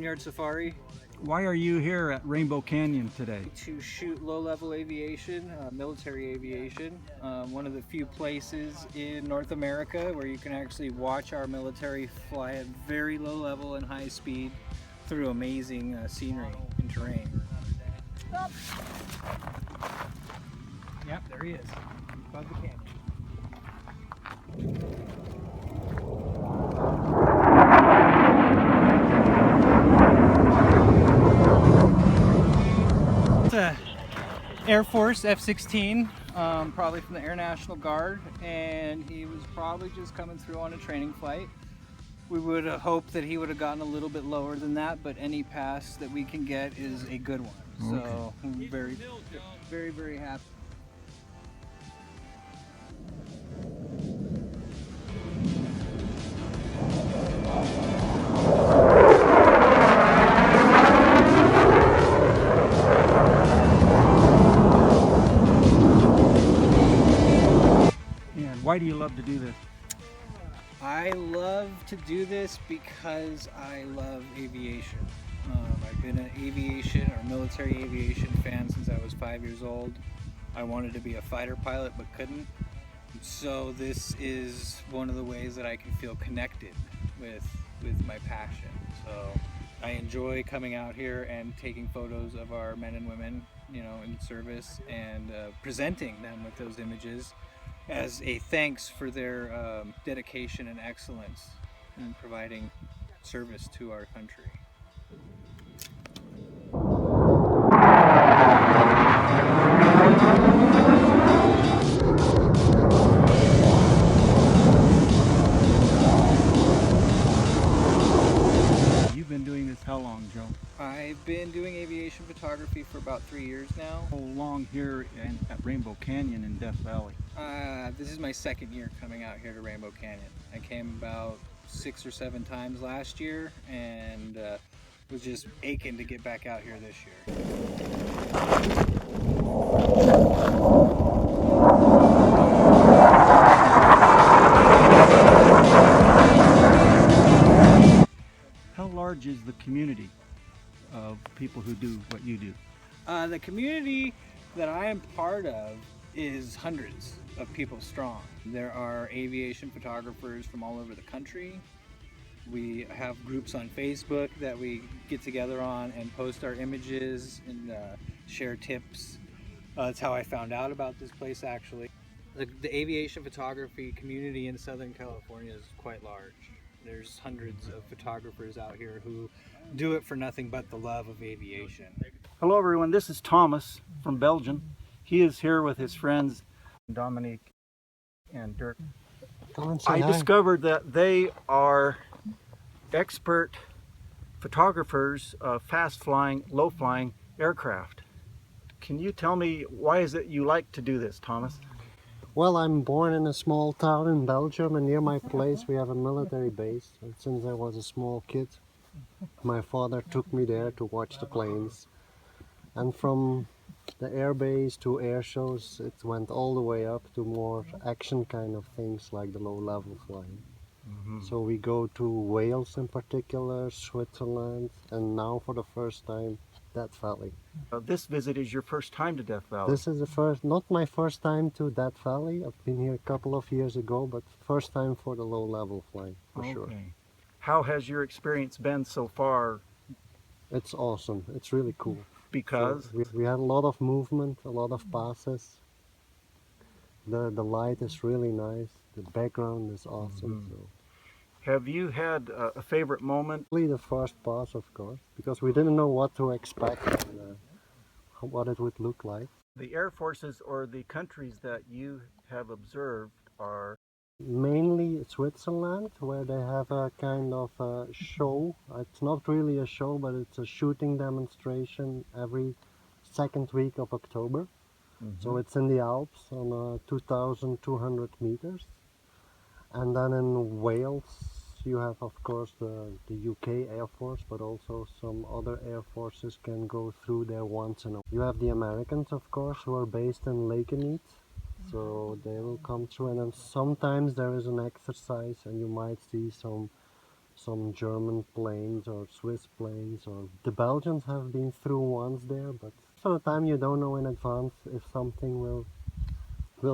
Vineyard Safari. Why are you here at Rainbow Canyon today? To shoot low-level aviation, military aviation. One of the few places in North America where you can actually watch our military fly at very low level and high speed through amazing scenery and terrain. Stop. Yep, there he is, above the canyon. It's a Air Force F-16, probably from the Air National Guard, and he was probably just coming through on a training flight. We would have hoped that he would have gotten a little bit lower than that, but any pass that we can get is a good one. Okay. So I'm very, very happy. And why do you love to do this? I love to do this because I love aviation. I've been an aviation or military aviation fan since I was 5 years old. I wanted to be a fighter pilot but couldn't. So this is one of the ways that I can feel connected with my passion. So I enjoy coming out here and taking photos of our men and women, you know, in service, and presenting them with those images as a thanks for their dedication and excellence in providing service to our country. You've been doing this how long, Joe? I've been doing aviation photography for about 3 years now. How long here at Rainbow Canyon in Death Valley? This is my second year coming out here to Rainbow Canyon. I came about 6 or 7 times last year and was just aching to get back out here this year. How large is the community of people who do what you do? The community that I am part of is hundreds of people strong. There are aviation photographers from all over the country. We have groups on Facebook that we get together on and post our images and share tips. That's how I found out about this place, actually. The aviation photography community in Southern California is quite large. There's hundreds of photographers out here who do it for nothing but the love of aviation. Hello everyone, this is Thomas from Belgium. He is here with his friends Dominiek and Dirk. I discovered that they are expert photographers of fast-flying, low-flying aircraft. Can you tell me why is it you like to do this, Thomas? Well, I'm born in a small town in Belgium, and near my place we have a military base. And since I was a small kid, my father took me there to watch the planes. And from the air base to air shows, it went all the way up to more action kind of things like the low-level flying. So we go to Wales in particular, Switzerland, and now for the first time, Death Valley. This visit is your first time to Death Valley. This is the first, not my first time to Death Valley. I've been here a couple of years ago, but first time for the low-level flying, for sure. How has your experience been so far? It's awesome. It's really cool. Because? So we had a lot of movement, a lot of passes. The light is really nice. The background is awesome. So. Have you had a favorite moment? Really the first pass, of course, because we didn't know what to expect and what it would look like. The air forces or the countries that you have observed are? Mainly Switzerland, where they have a kind of a show. It's not really a show, but it's a shooting demonstration every second week of October. So it's in the Alps on 2,200 meters. And then in Wales you have, of course, the UK Air Force, but also some other air forces can go through there once in a while. You have the Americans, of course, who are based in Lakenheath. So they will come through, and then sometimes there is an exercise and you might see some some German planes or Swiss planes, or the Belgians have been through once there, but for the time you don't know in advance if something will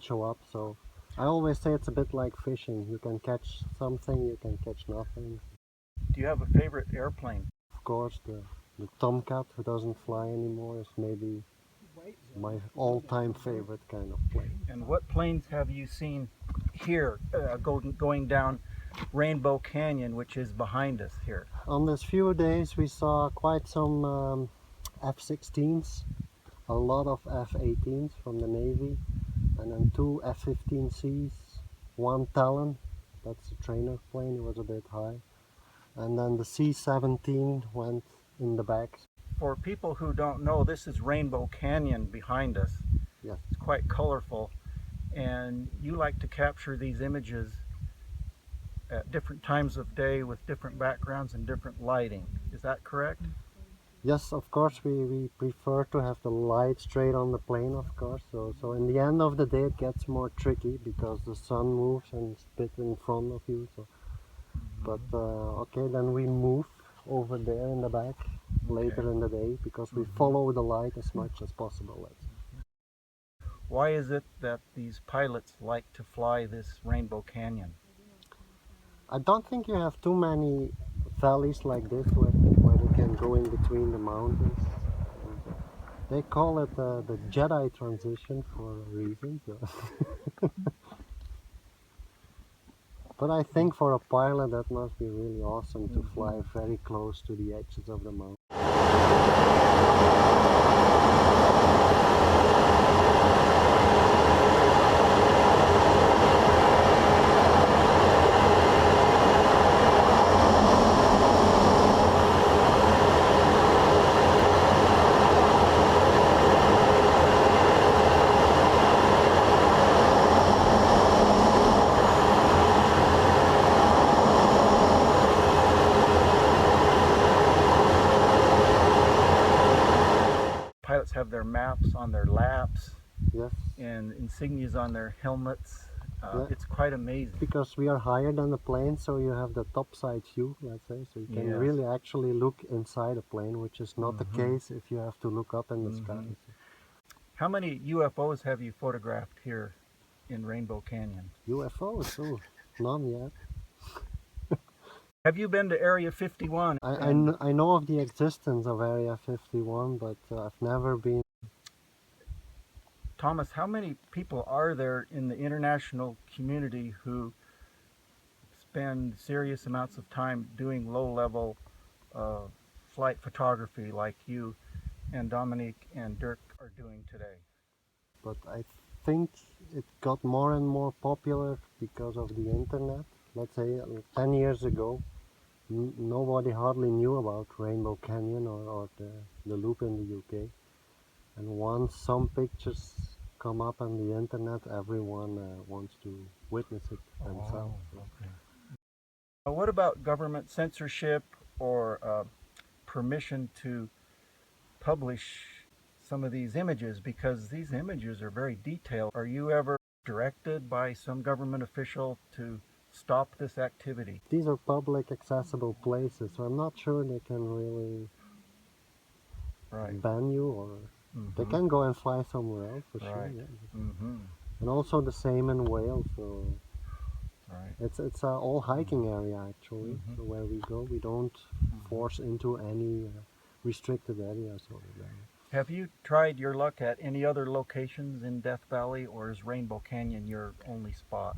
show up. So I always say it's a bit like fishing. You can catch something, you can catch nothing. Do you have a favorite airplane? Of course, the Tomcat, who doesn't fly anymore, is maybe my all-time favorite kind of plane. And what planes have you seen here going down Rainbow Canyon, which is behind us here? On these few days we saw quite some F-16s, a lot of F-18s from the Navy, and then 2 F-15Cs, 1 Talon, that's a trainer plane, it was a bit high, and then the C-17 went in the back. For people who don't know, this is Rainbow Canyon behind us. Yes. It's quite colorful, and you like to capture these images at different times of day with different backgrounds and different lighting. Is that correct? Yes, of course, we prefer to have the light straight on the plane, of course. So in the end of the day it gets more tricky because the sun moves and it's a bit in front of you. So, but okay, then we move over there in the back later in the day because we follow the light as much as possible. Let's say. Why is it that these pilots like to fly this Rainbow Canyon? I don't think you have too many valleys like this where you can go in between the mountains. They call it the Jedi Transition for a reason. So. But I think for a pilot that must be really awesome to fly very close to the edges of the mountain. Pilots have their maps on their laps, Yes. and insignias on their helmets. Yeah. It's quite amazing. Because we are higher than the plane, so you have the topside view, let's say, so you can really actually look inside a plane, which is not the case if you have to look up in the sky. How many UFOs have you photographed here in Rainbow Canyon? UFOs? Oh, none yet. Have you been to Area 51? I know of the existence of Area 51, but I've never been. Thomas, how many people are there in the international community who spend serious amounts of time doing low-level flight photography like you and Dominiek and Dirk are doing today? But I think it got more and more popular because of the internet. Let's say 10 years ago, nobody hardly knew about Rainbow Canyon or the loop in the UK. And once some pictures come up on the internet, everyone wants to witness it themselves. Okay. What about government censorship or permission to publish some of these images? Because these images are very detailed. Are you ever directed by some government official to stop this activity? These are public accessible places, so I'm not sure they can really ban you, or they can go and fly somewhere else for sure. Yeah. And also the same in Wales, so it's a all hiking area actually. So where we go, we don't force into any restricted areas over there. Have you tried your luck at any other locations in Death Valley, or is Rainbow Canyon your only spot?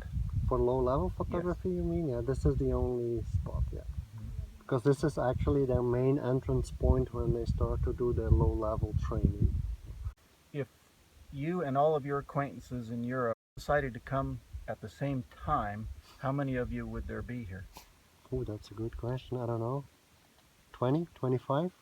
For low-level photography, you mean? Yeah, this is the only spot, yeah. Because this is actually their main entrance point when they start to do their low-level training. If you and all of your acquaintances in Europe decided to come at the same time, how many of you would there be here? Oh, that's a good question. I don't know. 20, 25?